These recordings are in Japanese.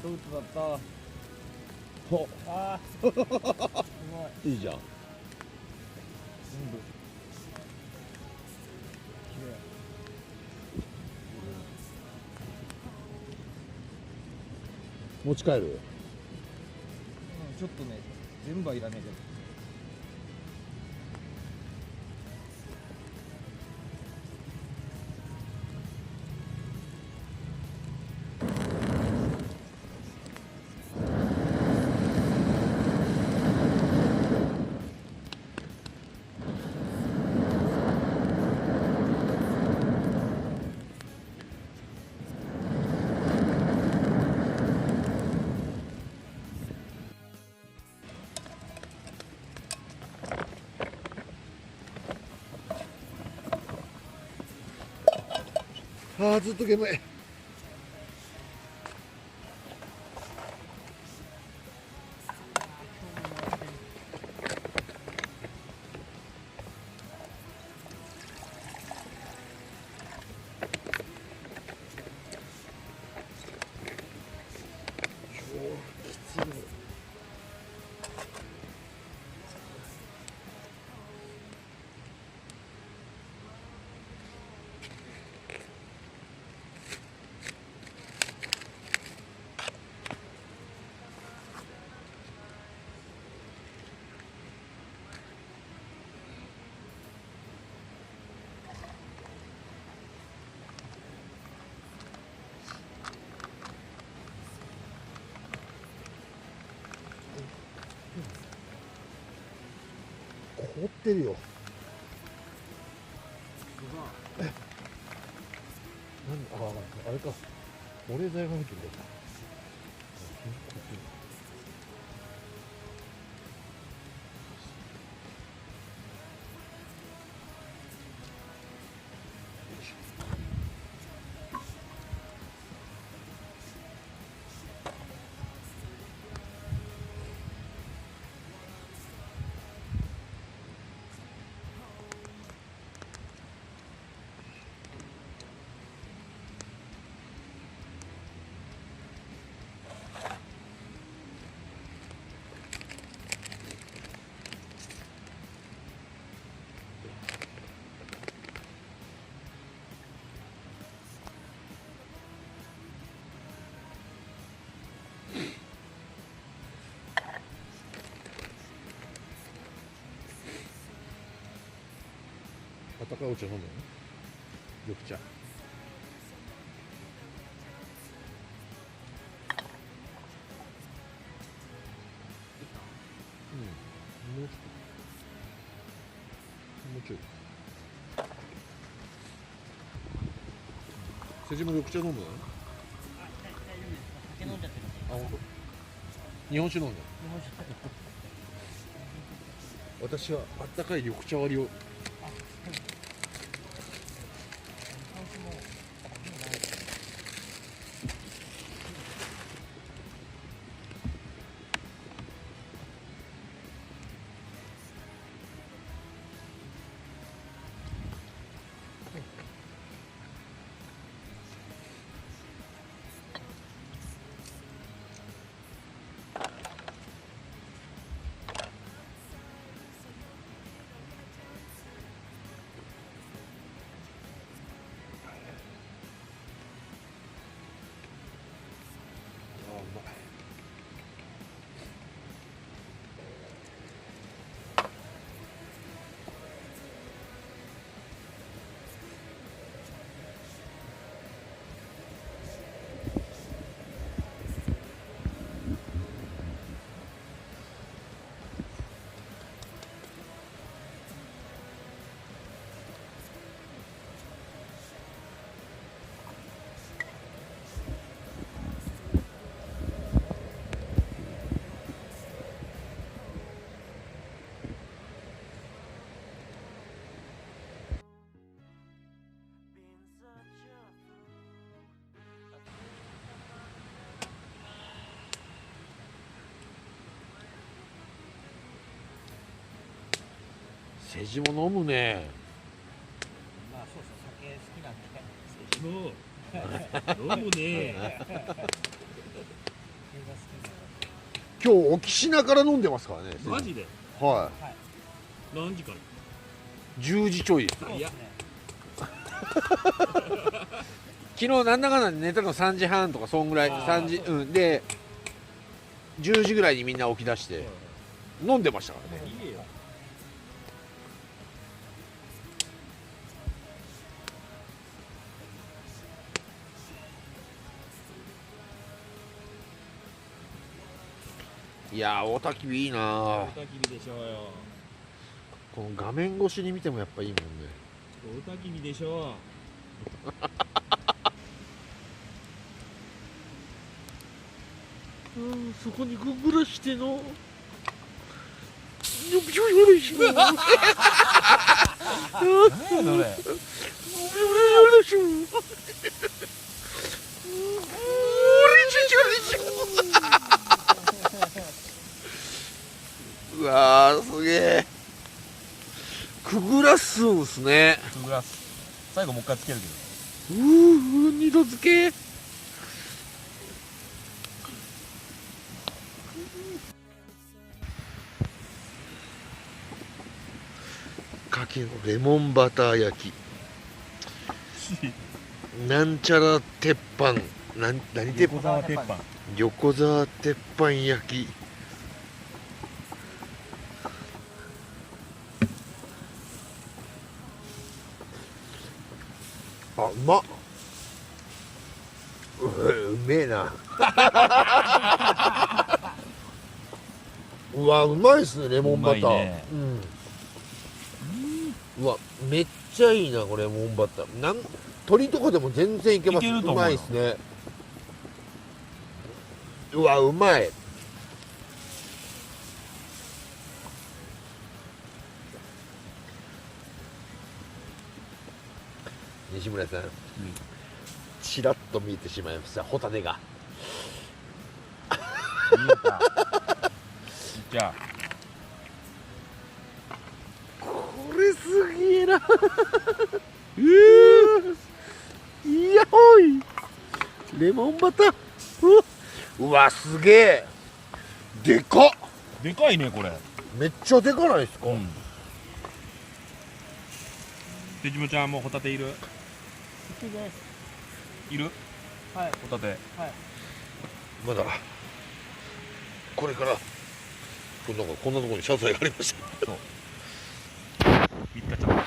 トウトだった。ほあー、すごい。いいじゃん。全部。綺麗。持ち帰る。うん、ちょっとね、全部はいらないけど。ああ、ずっと煙い。凍ってるよ。あれか、保冷剤が入ってるんだ。温かいお茶飲むの？緑茶。うん、もうちょっと。もうちょい。瀬島緑茶飲むの？酒飲んじゃってる。あ、本当。日本酒飲んだ。日本酒。私はあったかい緑茶割りを。瀬島飲むね。まあそうそう、酒好きなんで。そう。飲むね。今日沖品から飲んでますからね。マジでは何時からい。10時ちょいです。いや昨日なんだかんだ寝たの3時半とかそんぐらい。3時、うん、で10時ぐらいにみんな起き出して飲んでましたからね。いいよいやー、大焚き火いいなー。大焚き火でしょうよこの画面越しに見てもやっぱいいもんね。大焚き火でしょそこにぐんぐらしてのビュビュビュしの何やそれうわー、すげえ。くぐらすんすね。グラス最後もう一回つけるけど二度漬け。かけのレモンバター焼き。なんちゃら鉄板。何鉄横板？澤鉄板横澤鉄板焼き。あ、うまっ。うめえな。うわ、うまいっすね、レモンバター。うまいねうわ、めっちゃいいな、これレモンバター。鶏とかでも全然いけます。いけると思うようまいっすね。うわ、うまい。西村さん、ちらっと見えてしまいました、ホタテが。見えたじゃあこれすげえな。いやほい。レモンバター。うわ、すげえ。でかっ。でかいねこれめっちゃでかないですか。手島ちゃんもうホタテいるいるはいホタテまだこれからこんなところに謝罪がありました。いったちゃん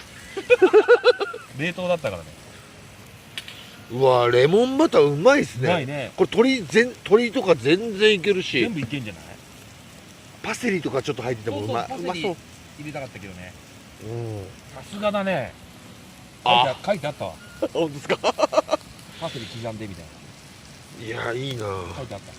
冷凍だったからねうわ、レモンバターうまいっすね。うまいねこれ鶏とか全然いけるし、全部いけんじゃないパセリとかちょっと入っててもうまいうまそう。入れたかったけどねうん。さすがだねあ、書いてあったわ本当ですか。パセリ刻んでみたいないや、いいな。書いてあった